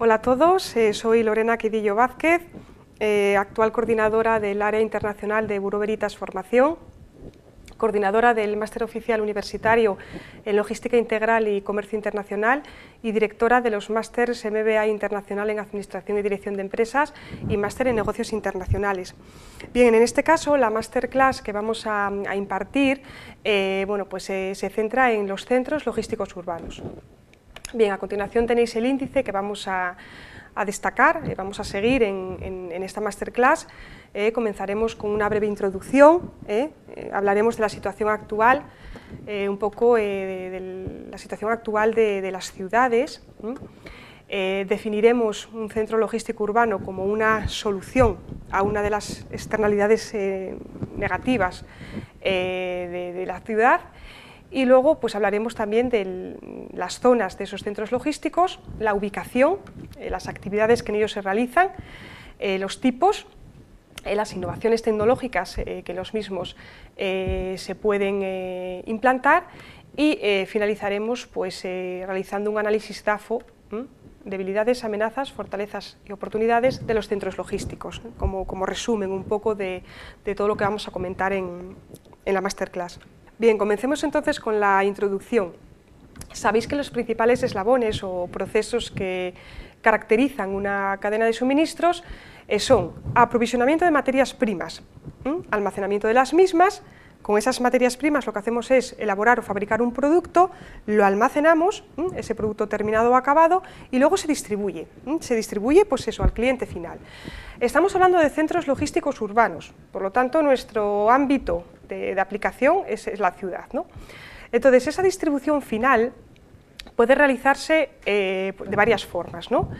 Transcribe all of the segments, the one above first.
Hola a todos, soy Lorena Quidillo Vázquez, actual coordinadora del área internacional de Bureau Veritas Formación, coordinadora del Máster Oficial Universitario en Logística Integral y Comercio Internacional y directora de los másters MBA Internacional en Administración y Dirección de Empresas y Máster en Negocios Internacionales. Bien, en este caso la Masterclass que vamos a impartir se centra en los centros logísticos urbanos. Bien, a continuación tenéis el índice que vamos a destacar, vamos a seguir en esta Masterclass. Comenzaremos con una breve introducción, hablaremos de la situación actual, un poco de la situación actual de las ciudades. Definiremos un centro logístico urbano como una solución a una de las externalidades negativas de la ciudad. Y luego pues hablaremos también de las zonas de esos centros logísticos, la ubicación, las actividades que en ellos se realizan, los tipos, las innovaciones tecnológicas que los mismos se pueden implantar y finalizaremos pues, realizando un análisis DAFO, debilidades, amenazas, fortalezas y oportunidades de los centros logísticos, como resumen un poco de todo lo que vamos a comentar en la Masterclass. Bien, comencemos entonces con la introducción. Sabéis que los principales eslabones o procesos que caracterizan una cadena de suministros son aprovisionamiento de materias primas, almacenamiento de las mismas. Con esas materias primas lo que hacemos es elaborar o fabricar un producto, lo almacenamos, ese producto terminado o acabado, y luego se distribuye. Se distribuye pues eso, al cliente final. Estamos hablando de centros logísticos urbanos, por lo tanto nuestro ámbito de aplicación es la ciudad, ¿no? Entonces esa distribución final puede realizarse de varias formas, ¿no?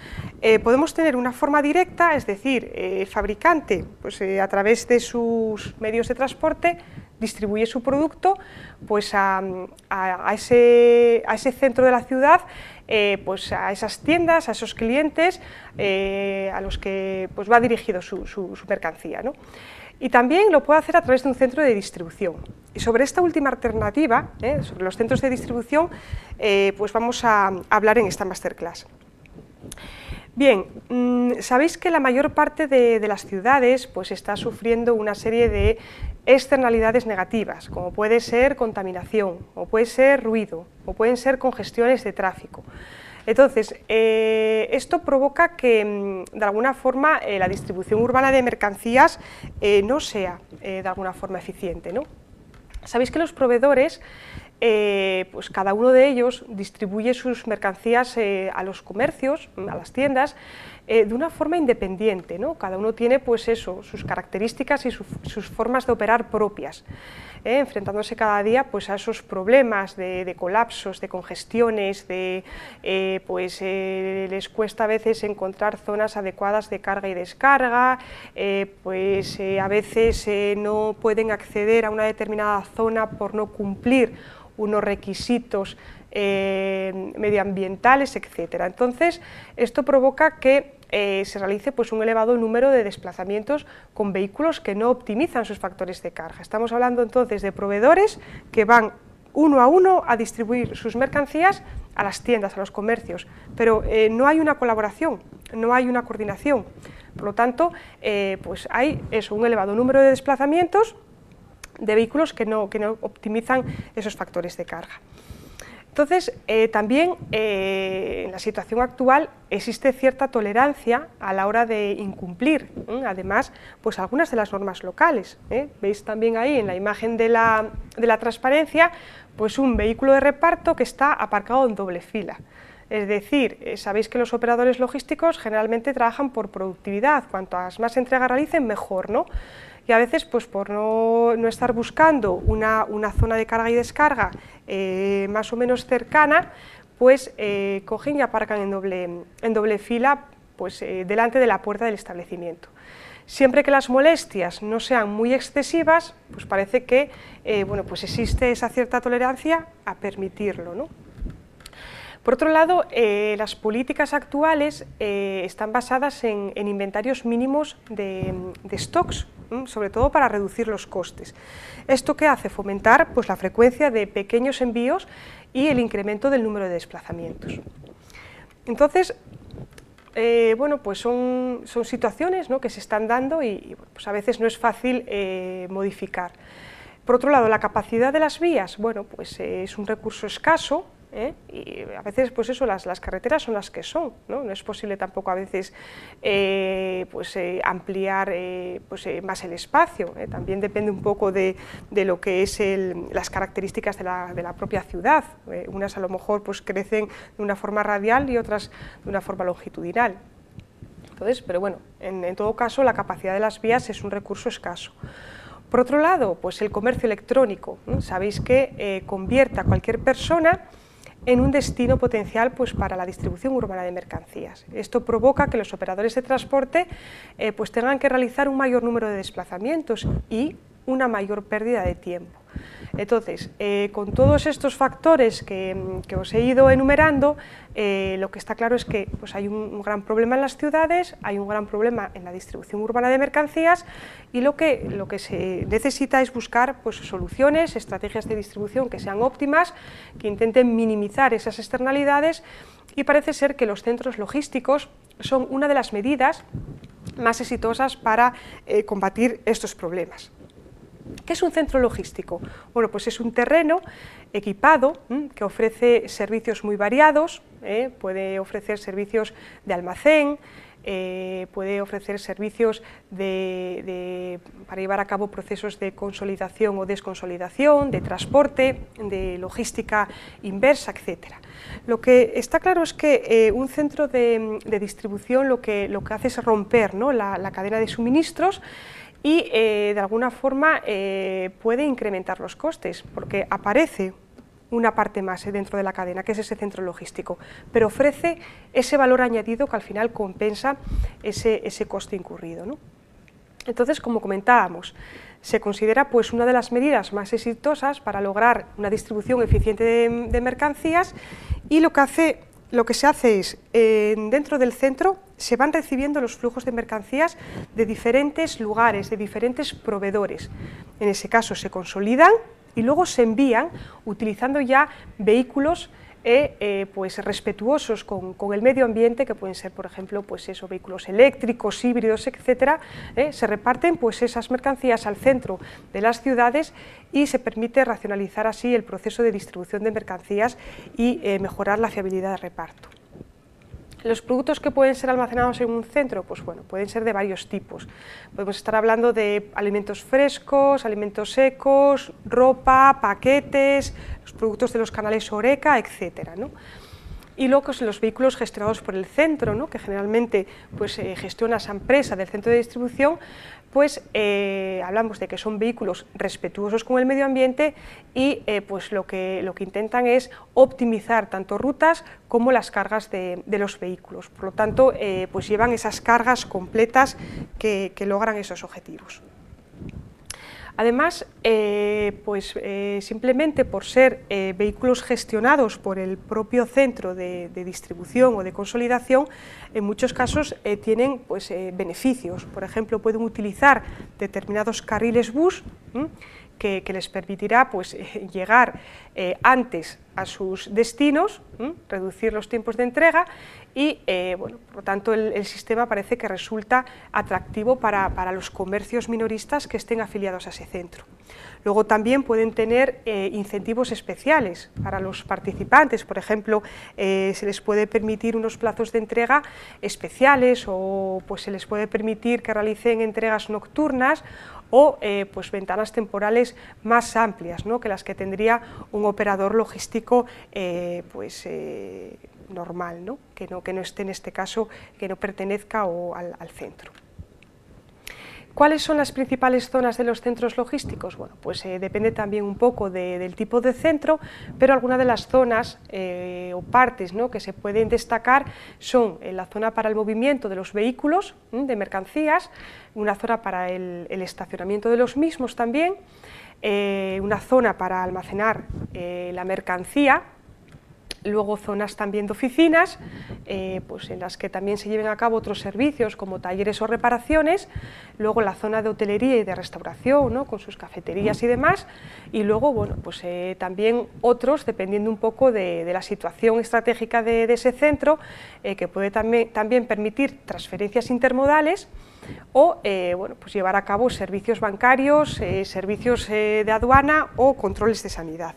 Podemos tener una forma directa, es decir, el fabricante pues, a través de sus medios de transporte distribuye su producto pues, a ese centro de la ciudad, pues, a esas tiendas, a esos clientes a los que pues, va dirigido su mercancía, ¿no? Y también lo puede hacer a través de un centro de distribución. Y sobre esta última alternativa, sobre los centros de distribución, pues vamos a hablar en esta Masterclass. Bien, sabéis que la mayor parte de las ciudades pues, está sufriendo una serie de externalidades negativas, como puede ser contaminación, o puede ser ruido, o pueden ser congestiones de tráfico. Entonces, esto provoca que, de alguna forma, la distribución urbana de mercancías no sea, de alguna forma, eficiente, ¿no? Sabéis que los proveedores, pues cada uno de ellos distribuye sus mercancías a los comercios, a las tiendas, de una forma independiente, ¿no? Cada uno tiene pues eso, sus características y sus formas de operar propias, enfrentándose cada día pues, a esos problemas de colapsos, de congestiones, les cuesta a veces encontrar zonas adecuadas de carga y descarga, a veces no pueden acceder a una determinada zona por no cumplir unos requisitos medioambientales, etc. Entonces, esto provoca que se realice pues, un elevado número de desplazamientos con vehículos que no optimizan sus factores de carga. Estamos hablando entonces de proveedores que van uno a uno a distribuir sus mercancías a las tiendas, a los comercios, pero no hay una colaboración, no hay una coordinación. Por lo tanto, pues hay eso, un elevado número de desplazamientos de vehículos que no optimizan esos factores de carga. Entonces, también en la situación actual existe cierta tolerancia a la hora de incumplir, además, pues algunas de las normas locales. Veis también ahí en la imagen de la transparencia, pues un vehículo de reparto que está aparcado en doble fila. Es decir, sabéis que los operadores logísticos generalmente trabajan por productividad, cuantas más entregas realicen, mejor, ¿no? Y a veces, pues por no estar buscando una zona de carga y descarga más o menos cercana, pues cogen y aparcan en doble fila pues, delante de la puerta del establecimiento. Siempre que las molestias no sean muy excesivas, pues parece que pues existe esa cierta tolerancia a permitirlo, ¿no? Por otro lado, las políticas actuales están basadas en inventarios mínimos de stocks, sobre todo para reducir los costes. ¿Esto qué hace? Fomentar pues, la frecuencia de pequeños envíos y el incremento del número de desplazamientos. Entonces, bueno, pues son situaciones, ¿no?, que se están dando y pues a veces no es fácil modificar. Por otro lado, la capacidad de las vías, bueno, pues es un recurso escaso, y a veces pues eso, las carreteras son las que son, no es posible tampoco a veces ampliar más el espacio, también depende un poco de lo que es las características de la propia ciudad, unas a lo mejor pues crecen de una forma radial y otras de una forma longitudinal. Entonces, pero bueno, en todo caso la capacidad de las vías es un recurso escaso. Por otro lado, pues el comercio electrónico, ¿no? Sabéis que convierte a cualquier persona en un destino potencial pues, para la distribución urbana de mercancías. Esto provoca que los operadores de transporte pues tengan que realizar un mayor número de desplazamientos y una mayor pérdida de tiempo. Entonces, con todos estos factores que os he ido enumerando, lo que está claro es que pues, hay un gran problema en las ciudades, hay un gran problema en la distribución urbana de mercancías y lo que se necesita es buscar pues, soluciones, estrategias de distribución que sean óptimas, que intenten minimizar esas externalidades, y parece ser que los centros logísticos son una de las medidas más exitosas para combatir estos problemas. ¿Qué es un centro logístico? Bueno, pues es un terreno equipado que ofrece servicios muy variados, puede ofrecer servicios de almacén, puede ofrecer servicios para llevar a cabo procesos de consolidación o desconsolidación, de transporte, de logística inversa, etc. Lo que está claro es que un centro de distribución lo que hace es romper, ¿no?, la cadena de suministros, y de alguna forma puede incrementar los costes, porque aparece una parte más dentro de la cadena, que es ese centro logístico, pero ofrece ese valor añadido que al final compensa ese coste incurrido, ¿no? Entonces, como comentábamos, se considera pues, una de las medidas más exitosas para lograr una distribución eficiente de mercancías, y lo que se hace es, dentro del centro, se van recibiendo los flujos de mercancías de diferentes lugares, de diferentes proveedores. En ese caso se consolidan y luego se envían utilizando ya vehículos pues respetuosos con el medio ambiente, que pueden ser, por ejemplo, pues eso, vehículos eléctricos, híbridos, etcétera. Se reparten pues esas mercancías al centro de las ciudades y se permite racionalizar así el proceso de distribución de mercancías y mejorar la fiabilidad de reparto. Los productos que pueden ser almacenados en un centro, pues bueno, pueden ser de varios tipos. Podemos estar hablando de alimentos frescos, alimentos secos, ropa, paquetes, los productos de los canales Horeca, etcétera, ¿no? Y luego los vehículos gestionados por el centro, ¿no?, que generalmente pues, gestiona esa empresa del centro de distribución, pues hablamos de que son vehículos respetuosos con el medio ambiente y pues lo que intentan es optimizar tanto rutas como las cargas de los vehículos. Por lo tanto, pues llevan esas cargas completas que logran esos objetivos. Además, simplemente por ser vehículos gestionados por el propio centro de distribución o de consolidación, en muchos casos tienen pues, beneficios. Por ejemplo, pueden utilizar determinados carriles bus que les permitirá pues, llegar antes a sus destinos, reducir los tiempos de entrega y, bueno, por lo tanto, el sistema parece que resulta atractivo para los comercios minoristas que estén afiliados a ese centro. Luego también pueden tener incentivos especiales para los participantes, por ejemplo, se les puede permitir unos plazos de entrega especiales o pues, se les puede permitir que realicen entregas nocturnas o pues, ventanas temporales más amplias, ¿no?, que las que tendría un operador logístico normal, ¿no?, que no esté en este caso, que no pertenezca al centro. ¿Cuáles son las principales zonas de los centros logísticos? Bueno, pues depende también un poco del tipo de centro, pero algunas de las zonas o partes, ¿no?, que se pueden destacar son la zona para el movimiento de los vehículos, de mercancías, una zona para el estacionamiento de los mismos también, una zona para almacenar la mercancía, Luego zonas también de oficinas, pues en las que también se lleven a cabo otros servicios como talleres o reparaciones. Luego la zona de hotelería y de restauración, ¿no?, con sus cafeterías y demás. Y luego, bueno, pues también otros, dependiendo un poco de la situación estratégica de ese centro, que puede también permitir transferencias intermodales o bueno, pues llevar a cabo servicios bancarios, servicios de aduana o controles de sanidad.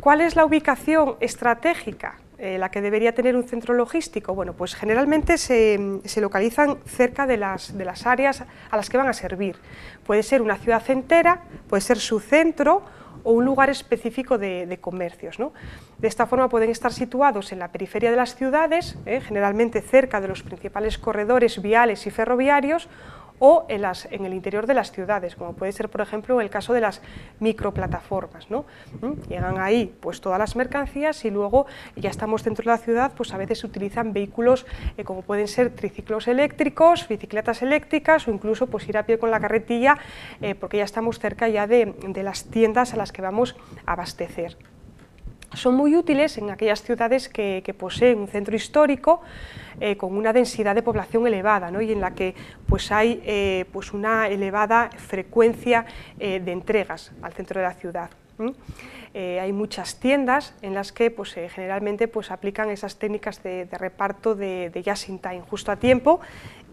¿Cuál es la ubicación estratégica, la que debería tener un centro logístico? Bueno, pues generalmente se localizan cerca de las áreas a las que van a servir. Puede ser una ciudad entera, puede ser su centro o un lugar específico de comercios, ¿no? De esta forma pueden estar situados en la periferia de las ciudades, generalmente cerca de los principales corredores viales y ferroviarios, o en el interior de las ciudades, como puede ser, por ejemplo, el caso de las microplataformas, ¿no? Llegan ahí pues todas las mercancías y luego ya estamos dentro de la ciudad, pues a veces se utilizan vehículos como pueden ser triciclos eléctricos, bicicletas eléctricas o incluso pues ir a pie con la carretilla, porque ya estamos cerca ya de las tiendas a las que vamos a abastecer. Son muy útiles en aquellas ciudades que poseen un centro histórico con una densidad de población elevada, ¿no?, y en la que pues hay pues una elevada frecuencia de entregas al centro de la ciudad. Hay muchas tiendas en las que pues, generalmente pues, aplican esas técnicas de reparto de just in time, justo a tiempo,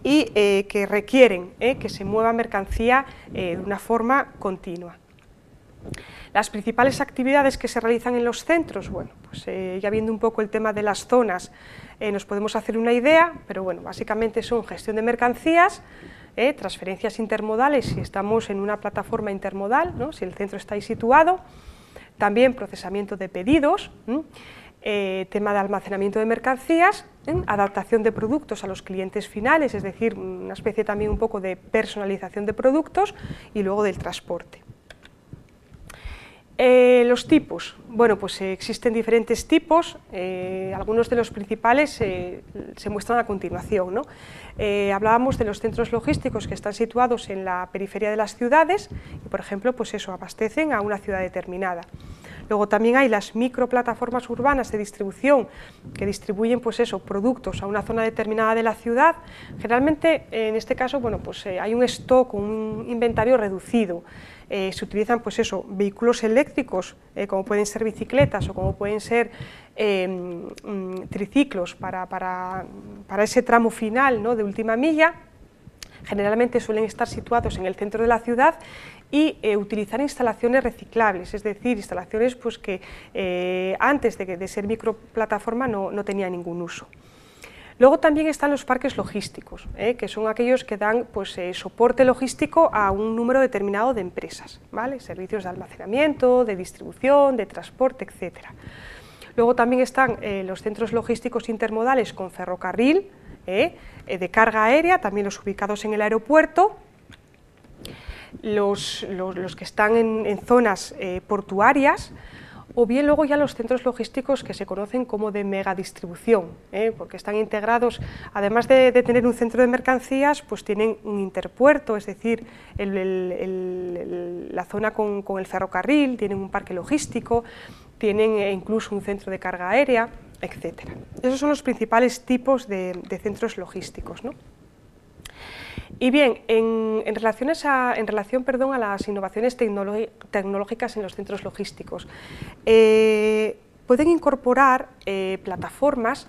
y que requieren que se mueva mercancía de una forma continua. Las principales actividades que se realizan en los centros, bueno, pues ya viendo un poco el tema de las zonas, nos podemos hacer una idea, pero bueno, básicamente son gestión de mercancías, transferencias intermodales si estamos en una plataforma intermodal, ¿no?, si el centro está ahí situado, también procesamiento de pedidos, tema de almacenamiento de mercancías, adaptación de productos a los clientes finales, es decir, una especie también un poco de personalización de productos y luego del transporte. Los tipos, bueno, pues existen diferentes tipos, algunos de los principales se muestran a continuación, ¿no? Hablábamos de los centros logísticos que están situados en la periferia de las ciudades y, por ejemplo, pues eso, abastecen a una ciudad determinada. Luego también hay las microplataformas urbanas de distribución que distribuyen pues eso, productos a una zona determinada de la ciudad. Generalmente, en este caso, bueno, pues, hay un stock, un inventario reducido. Se utilizan pues eso, vehículos eléctricos, como pueden ser bicicletas o como pueden ser triciclos para ese tramo final, ¿no?, de última milla. Generalmente suelen estar situados en el centro de la ciudad y utilizar instalaciones reciclables, es decir, instalaciones pues, que antes de ser microplataforma no tenían ningún uso. Luego también están los parques logísticos, que son aquellos que dan pues, soporte logístico a un número determinado de empresas, ¿vale? Servicios de almacenamiento, de distribución, de transporte, etc. Luego también están los centros logísticos intermodales con ferrocarril, de carga aérea, también los ubicados en el aeropuerto, los que están en zonas portuarias, o bien luego ya los centros logísticos que se conocen como de megadistribución, porque están integrados, además de tener un centro de mercancías, pues tienen un interpuerto, es decir, la zona con el ferrocarril, tienen un parque logístico, tienen incluso un centro de carga aérea, etc. Esos son los principales tipos de centros logísticos, ¿no? Y bien, en relación a las innovaciones tecnológicas en los centros logísticos, pueden incorporar plataformas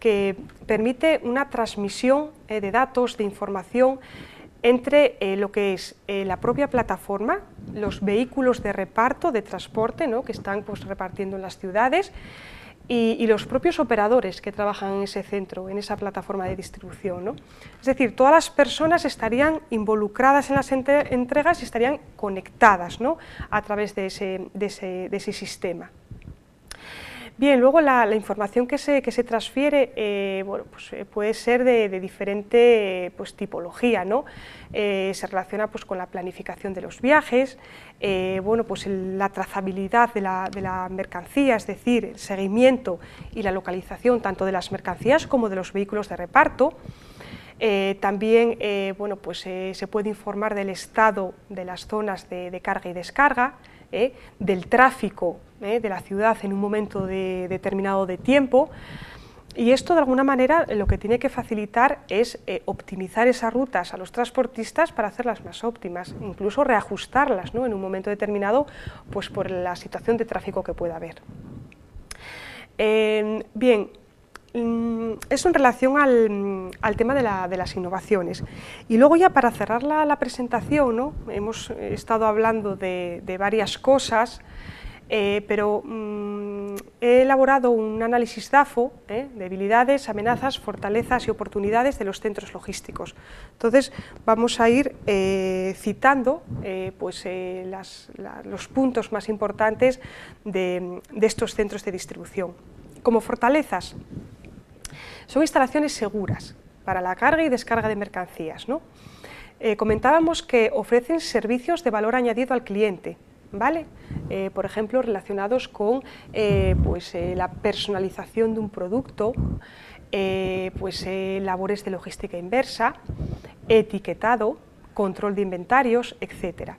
que permiten una transmisión de datos, de información entre lo que es la propia plataforma, los vehículos de reparto, de transporte, ¿no?, que están pues, repartiendo en las ciudades, y los propios operadores que trabajan en ese centro, en esa plataforma de distribución, ¿no? Es decir, todas las personas estarían involucradas en las entregas y estarían conectadas, ¿no?, a través de ese sistema. Bien, luego la información que se transfiere bueno, pues, puede ser de diferente pues, tipología, ¿no? Se relaciona pues, con la planificación de los viajes, bueno, pues, la trazabilidad de la mercancía, es decir, el seguimiento y la localización tanto de las mercancías como de los vehículos de reparto. También bueno, pues, se puede informar del estado de las zonas de carga y descarga, del tráfico de la ciudad en un momento determinado de tiempo. Y esto, de alguna manera, lo que tiene que facilitar es optimizar esas rutas a los transportistas para hacerlas más óptimas, incluso reajustarlas, ¿no?, en un momento determinado, pues por la situación de tráfico que pueda haber. Bien, eso en relación al tema de las innovaciones. Y luego ya para cerrar la presentación, ¿no?, hemos estado hablando de varias cosas, pero he elaborado un análisis DAFO, debilidades, amenazas, fortalezas y oportunidades de los centros logísticos. Entonces vamos a ir citando los puntos más importantes de estos centros de distribución. Como fortalezas, son instalaciones seguras para la carga y descarga de mercancías, ¿no? Comentábamos que ofrecen servicios de valor añadido al cliente, ¿vale? Por ejemplo, relacionados con la personalización de un producto, labores de logística inversa, etiquetado, control de inventarios, etc.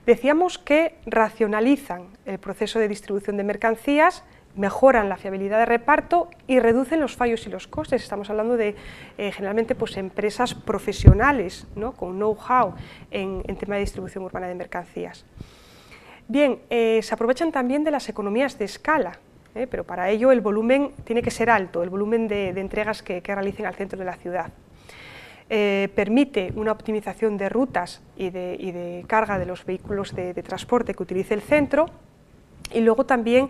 Decíamos que racionalizan el proceso de distribución de mercancías, mejoran la fiabilidad de reparto y reducen los fallos y los costes. Estamos hablando de generalmente empresas profesionales, ¿no?, con know-how en tema de distribución urbana de mercancías. Bien, se aprovechan también de las economías de escala, pero para ello el volumen tiene que ser alto, el volumen de entregas que realicen al centro de la ciudad. Permite una optimización de rutas y de carga de los vehículos de transporte que utilice el centro, y luego también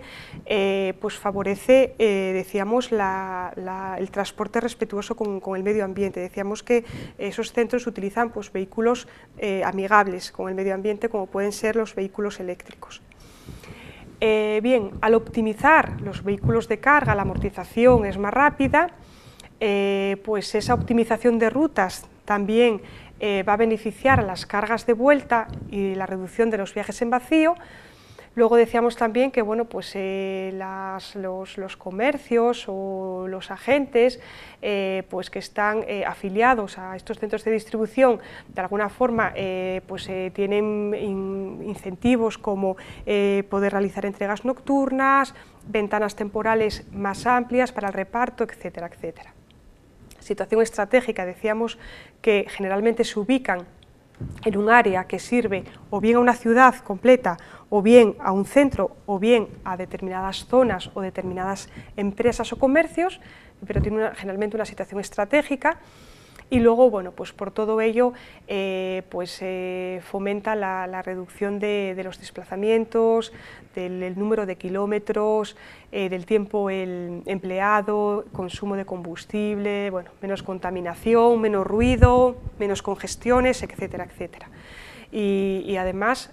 favorece, decíamos, el transporte respetuoso con el medio ambiente. Decíamos que esos centros utilizan vehículos amigables con el medio ambiente, como pueden ser los vehículos eléctricos. Bien, al optimizar los vehículos de carga, la amortización es más rápida, esa optimización de rutas también va a beneficiar a las cargas de vuelta y la reducción de los viajes en vacío. Luego decíamos también que los comercios o los agentes que están afiliados a estos centros de distribución, de alguna forma tienen incentivos como poder realizar entregas nocturnas, ventanas temporales más amplias para el reparto, etcétera, etcétera. Situación estratégica, decíamos que generalmente se ubican en un área que sirve o bien a una ciudad completa, o bien a un centro, o bien a determinadas zonas o determinadas empresas o comercios, pero tiene generalmente una situación estratégica. Y luego, por todo ello, fomenta la reducción de los desplazamientos, del número de kilómetros, del tiempo empleado, consumo de combustible, menos contaminación, menos ruido, menos congestiones, etcétera, etcétera. Y además,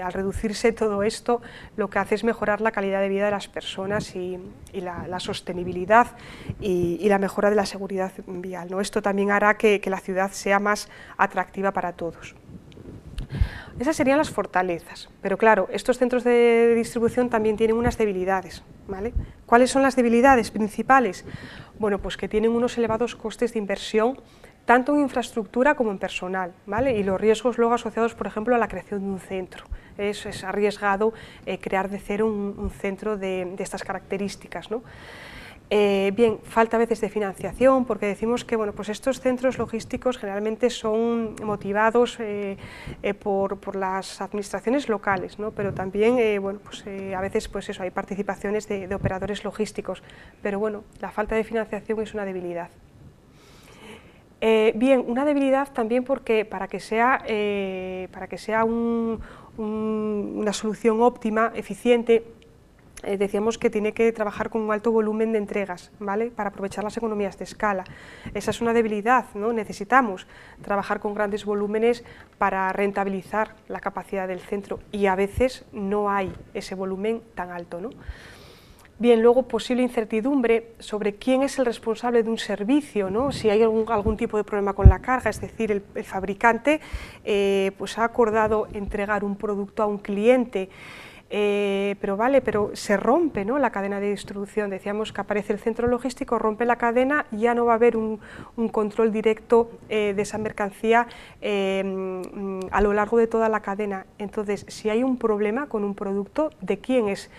al reducirse todo esto, lo que hace es mejorar la calidad de vida de las personas y la sostenibilidad y la mejora de la seguridad vial, ¿no? Esto también hará que la ciudad sea más atractiva para todos. Esas serían las fortalezas, pero claro, estos centros de distribución también tienen unas debilidades, ¿vale? ¿Cuáles son las debilidades principales? Bueno, pues que tienen unos elevados costes de inversión, tanto en infraestructura como en personal, ¿vale? Y los riesgos luego asociados, por ejemplo, a la creación de un centro. Es arriesgado crear de cero un centro de estas características, ¿no? Bien, falta a veces de financiación, porque decimos que estos centros logísticos generalmente son motivados por las administraciones locales, ¿no? Pero también a veces hay participaciones de operadores logísticos, pero la falta de financiación es una debilidad. Bien, una debilidad también porque para que sea una solución óptima, eficiente, decíamos que tiene que trabajar con un alto volumen de entregas, ¿vale?, para aprovechar las economías de escala. Esa es una debilidad, ¿no? Necesitamos trabajar con grandes volúmenes para rentabilizar la capacidad del centro y a veces no hay ese volumen tan alto, ¿no? Bien, luego posible incertidumbre sobre quién es el responsable de un servicio, ¿no? Si hay algún tipo de problema con la carga, es decir, el fabricante ha acordado entregar un producto a un cliente, pero se rompe, ¿no?, la cadena de distribución. Decíamos que aparece el centro logístico, rompe la cadena, ya no va a haber un control directo de esa mercancía a lo largo de toda la cadena. Entonces, si hay un problema con un producto, ¿de quién es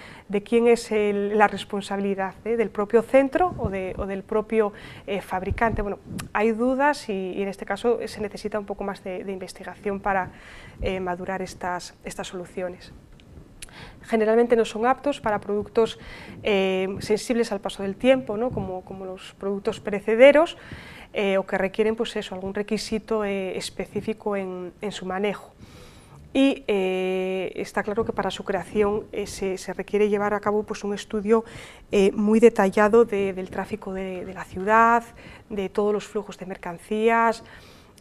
la responsabilidad? ¿Del propio centro o del propio fabricante? Bueno, hay dudas y en este caso se necesita un poco más de investigación para madurar estas soluciones. Generalmente no son aptos para productos sensibles al paso del tiempo, ¿no?, como los productos perecederos, o que requieren, pues eso, algún requisito específico en su manejo. Y está claro que para su creación se requiere llevar a cabo, pues, un estudio muy detallado del tráfico de la ciudad, de todos los flujos de mercancías,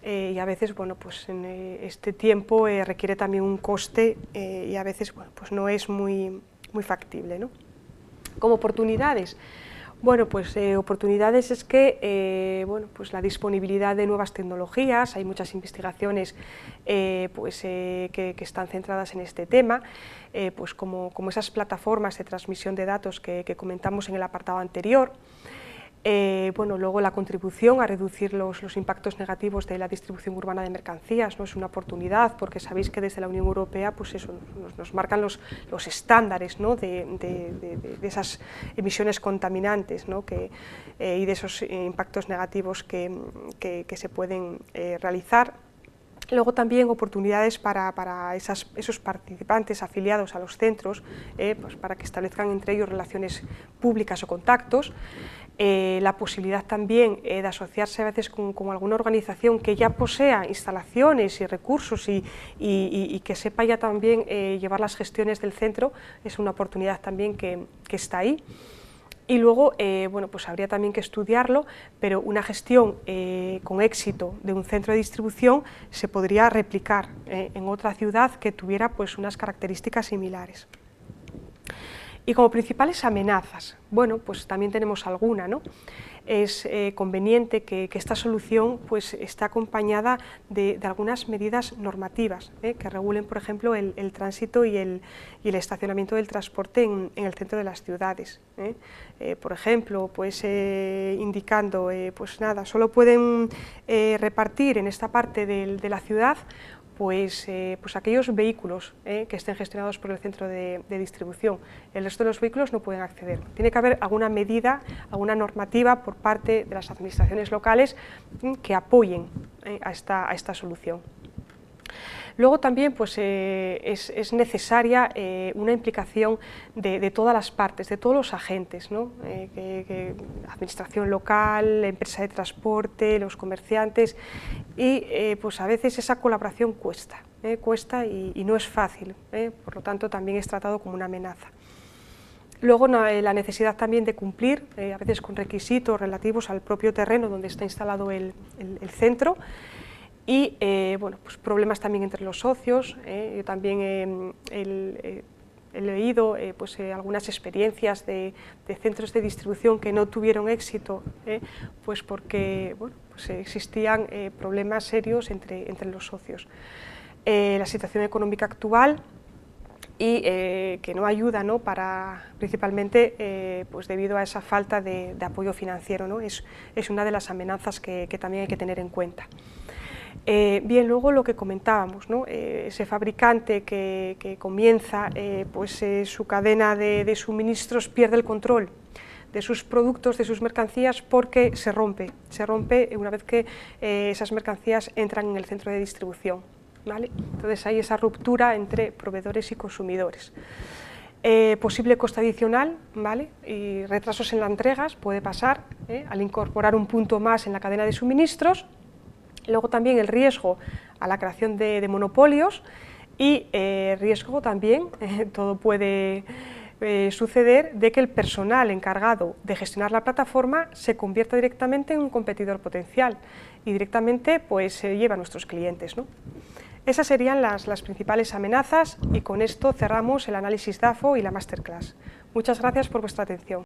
y a veces, bueno, pues en este tiempo requiere también un coste y a veces, bueno, pues no es muy factible, ¿no? Como oportunidades, bueno, pues oportunidades es que bueno, pues la disponibilidad de nuevas tecnologías, hay muchas investigaciones que están centradas en este tema, pues como esas plataformas de transmisión de datos que comentamos en el apartado anterior. Bueno, luego la contribución a reducir los impactos negativos de la distribución urbana de mercancías, ¿no?, es una oportunidad, porque sabéis que desde la Unión Europea, pues eso, nos marcan los estándares, ¿no?, de esas emisiones contaminantes, ¿no?, y de esos impactos negativos que se pueden realizar. Luego también oportunidades para esos participantes afiliados a los centros, pues para que establezcan entre ellos relaciones públicas o contactos. La posibilidad también de asociarse a veces con alguna organización que ya posea instalaciones y recursos y que sepa ya también llevar las gestiones del centro, es una oportunidad también que está ahí. Y luego, bueno, pues habría también que estudiarlo, pero una gestión con éxito de un centro de distribución se podría replicar en otra ciudad que tuviera, pues, unas características similares. Y como principales amenazas, bueno, pues también tenemos alguna, ¿no? Es conveniente que esta solución, pues, esté acompañada de algunas medidas normativas que regulen, por ejemplo, el tránsito y el estacionamiento del transporte en el centro de las ciudades. Por ejemplo, pues indicando, pues nada, solo pueden repartir en esta parte de la ciudad pues aquellos vehículos que estén gestionados por el centro de distribución. El resto de los vehículos no pueden acceder. Tiene que haber alguna medida, alguna normativa por parte de las administraciones locales que apoyen a esta solución. Luego también, pues, es necesaria una implicación de todas las partes, de todos los agentes, ¿no? Administración local, empresa de transporte, los comerciantes, y pues a veces esa colaboración cuesta y no es fácil, por lo tanto también es tratado como una amenaza. Luego la necesidad también de cumplir, a veces con requisitos relativos al propio terreno donde está instalado el centro, y bueno, pues problemas también entre los socios. Yo también he leído pues, algunas experiencias de centros de distribución que no tuvieron éxito, pues porque, bueno, pues existían problemas serios entre los socios. La situación económica actual y que no ayuda, ¿no?, principalmente pues debido a esa falta de apoyo financiero, ¿no? Es una de las amenazas que también hay que tener en cuenta. Bien, luego lo que comentábamos, ¿no? Ese fabricante que comienza pues, su cadena de suministros pierde el control de sus productos, de sus mercancías, porque se rompe una vez que esas mercancías entran en el centro de distribución, ¿vale? Entonces hay esa ruptura entre proveedores y consumidores. Posible coste adicional, ¿vale?, y retrasos en las entregas puede pasar al incorporar un punto más en la cadena de suministros. Luego también el riesgo a la creación de monopolios y riesgo también, todo puede suceder, de que el personal encargado de gestionar la plataforma se convierta directamente en un competidor potencial y directamente pues, se lleva a nuestros clientes, ¿no? Esas serían las principales amenazas y con esto cerramos el análisis DAFO y la masterclass. Muchas gracias por vuestra atención.